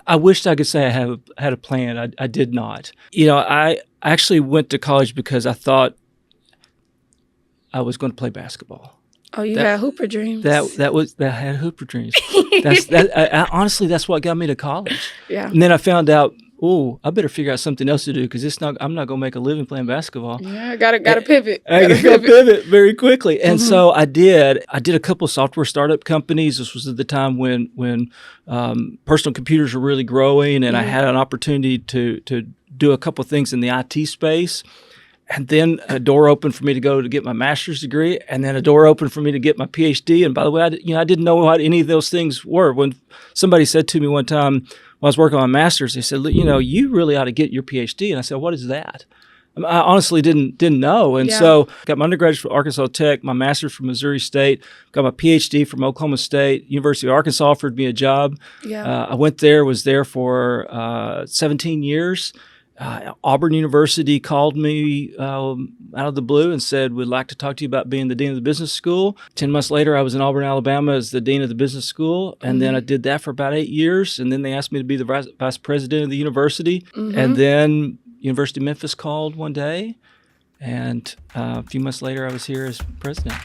I wished I could say I had a plan. I did not. I actually went to college because I thought I was going to play basketball. Oh, you had hooper dreams. I had hooper dreams. Honestly, that's what got me to college. Yeah. And then I found out, I better figure out something else to do because I'm not going to make a living playing basketball. Yeah, gotta pivot. I got to pivot very quickly. And so I did. I did a couple of software startup companies. This was at the time when personal computers were really growing, and I had an opportunity to do a couple of things in the IT space. And then a door opened for me to go to get my master's degree, and then a door opened for me to get my PhD. And by the way, I didn't know what any of those things were. When somebody said to me one time when I was working on my master's, they said, you really ought to get your PhD. And I said, what is that? I honestly didn't know. And so I got my undergraduate from Arkansas Tech, my master's from Missouri State, got my PhD from Oklahoma State. University of Arkansas offered me a job. Yeah. I went there, was there for 17 years. Auburn University called me out of the blue and said, we'd like to talk to you about being the dean of the business school. 10 months later, I was in Auburn, Alabama as the dean of the business school. And then I did that for about 8 years. And then they asked me to be the vice president of the university. And then University of Memphis called one day. And a few months later, I was here as president.